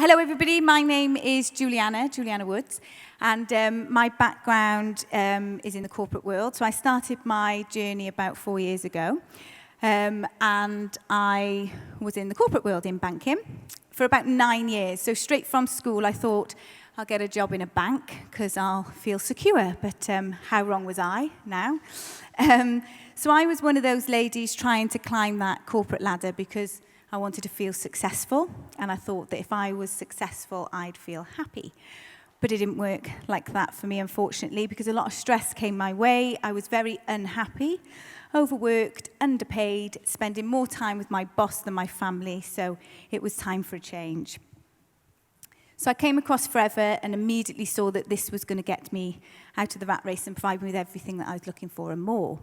Hello, everybody. My name is Julianna Woods, and my background is in the corporate world. So I started my journey about 4 years ago, and I was in the corporate world in banking for about 9 years. So straight from school, I thought I'll get a job in a bank because I'll feel secure. But how wrong was I now? So I was one of those ladies trying to climb that corporate ladder because I wanted to feel successful, and I thought that if I was successful, I'd feel happy. But it didn't work like that for me, unfortunately, because a lot of stress came my way. I was very unhappy, overworked, underpaid, spending more time with my boss than my family, so it was time for a change. So I came across Forever and immediately saw that this was going to get me out of the rat race and provide me with everything that I was looking for and more.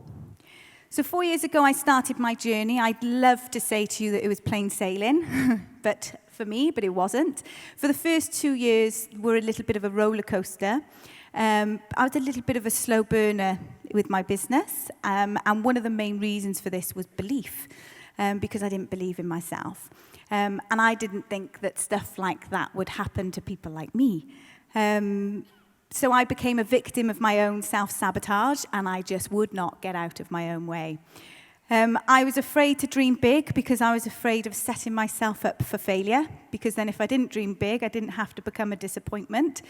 So 4 years ago, I started my journey. I'd love to say to you that it was plain sailing, but it wasn't. For the first 2 years were a little bit of a roller coaster. I was a little bit of a slow burner with my business, and one of the main reasons for this was belief, because I didn't believe in myself. And I didn't think that stuff like that would happen to people like me. So I became a victim of my own self-sabotage, and I just would not get out of my own way. I was afraid to dream big because I was afraid of setting myself up for failure, because then if I didn't dream big, I didn't have to become a disappointment.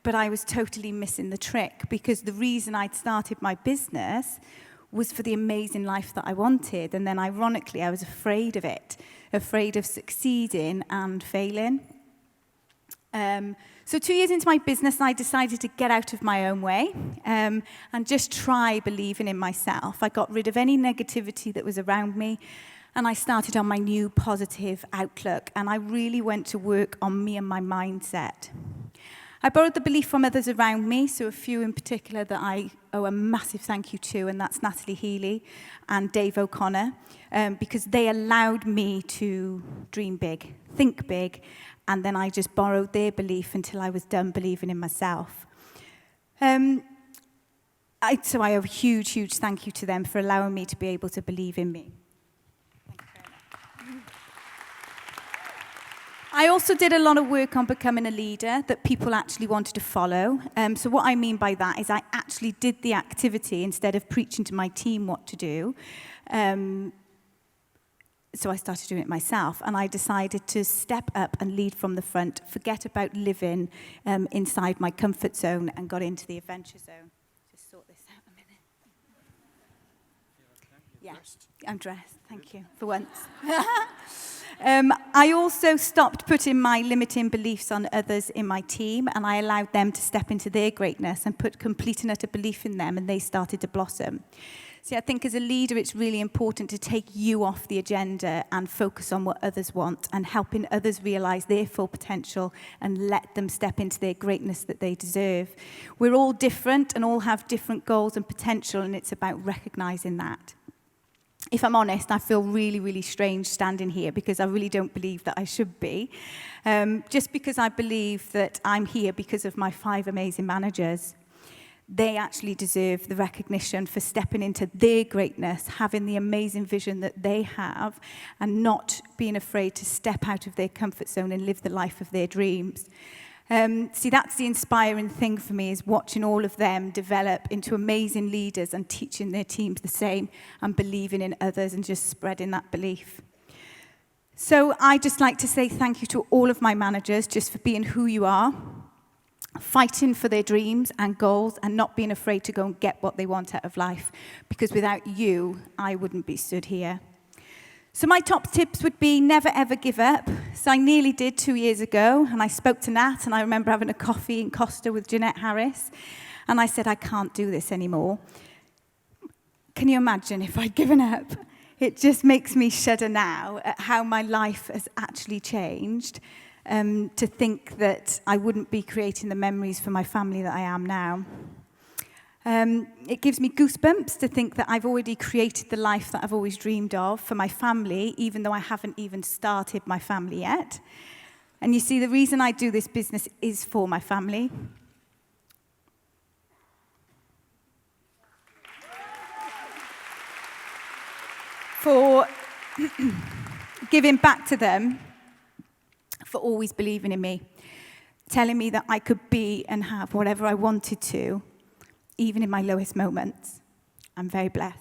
But I was totally missing the trick, because the reason I'd started my business was for the amazing life that I wanted. And then ironically, I was afraid of it, afraid of succeeding and failing. So 2 years into my business, I decided to get out of my own way and just try believing in myself. I got rid of any negativity that was around me, and I started on my new positive outlook, and I really went to work on me and my mindset. I borrowed the belief from others around me, so a few in particular that I owe a massive thank you to, and that's Natalie Healy and Dave O'Connor, because they allowed me to dream big, think big, and then I just borrowed their belief until I was done believing in myself. So I owe a huge, huge thank you to them for allowing me to be able to believe in me. Thank you very much. I also did a lot of work on becoming a leader that people actually wanted to follow. So what I mean by that is I actually did the activity instead of preaching to my team what to do. So I started doing it myself, and I decided to step up and lead from the front, forget about living inside my comfort zone, and got into the adventure zone. Just sort this out a minute. Yeah, I'm dressed. Thank you, for once. I also stopped putting my limiting beliefs on others in my team, and I allowed them to step into their greatness and put complete and utter belief in them, and they started to blossom. See, I think as a leader, it's really important to take you off the agenda and focus on what others want and helping others realize their full potential and let them step into their greatness that they deserve. We're all different and all have different goals and potential, and it's about recognizing that. If I'm honest, I feel really, really strange standing here because I really don't believe that I should be. Just because I believe that I'm here because of my 5 amazing managers. They actually deserve the recognition for stepping into their greatness, having the amazing vision that they have, and not being afraid to step out of their comfort zone and live the life of their dreams. See, that's the inspiring thing for me, is watching all of them develop into amazing leaders and teaching their teams the same and believing in others and just spreading that belief. So I'd just like to say thank you to all of my managers just for being who you are, fighting for their dreams and goals, and not being afraid to go and get what they want out of life, because without you, I wouldn't be stood here. So my top tips would be never ever give up. So I nearly did 2 years ago, and I spoke to Nat, and I remember having a coffee in Costa with Jeanette Harris, and I said, I can't do this anymore. Can you imagine if I'd given up? It just makes me shudder now at how my life has actually changed. To think that I wouldn't be creating the memories for my family that I am now. It gives me goosebumps to think that I've already created the life that I've always dreamed of for my family, even though I haven't even started my family yet. And you see, the reason I do this business is for my family. For giving back to them, for always believing in me, telling me that I could be and have whatever I wanted to, even in my lowest moments. I'm very blessed.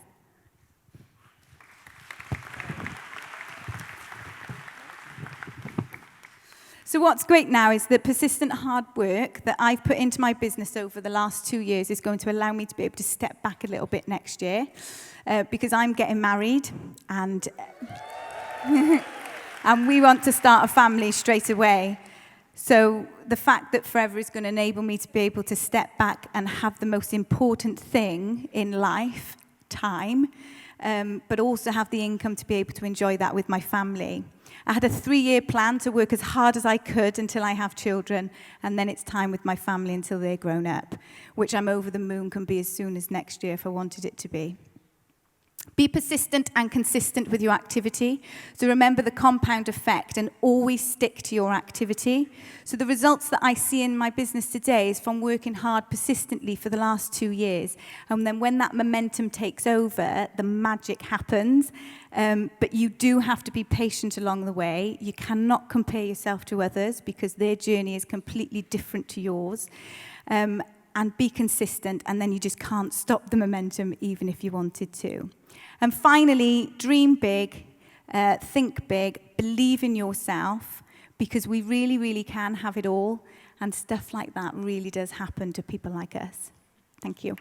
So what's great now is that persistent hard work that I've put into my business over the last 2 years is going to allow me to be able to step back a little bit next year, because I'm getting married and and we want to start a family straight away. So the fact that Forever is going to enable me to be able to step back and have the most important thing in life, time, but also have the income to be able to enjoy that with my family. I had a 3-year plan to work as hard as I could until I have children, and then it's time with my family until they're grown up, which I'm over the moon can be as soon as next year if I wanted it to be. Be persistent and consistent with your activity. So remember the compound effect and always stick to your activity. So the results that I see in my business today is from working hard persistently for the last 2 years. And then when that momentum takes over, the magic happens. But you do have to be patient along the way. You cannot compare yourself to others because their journey is completely different to yours. And be consistent, and then you just can't stop the momentum even if you wanted to. And finally, dream big, think big, believe in yourself, because we really, really can have it all, and stuff like that really does happen to people like us. Thank you.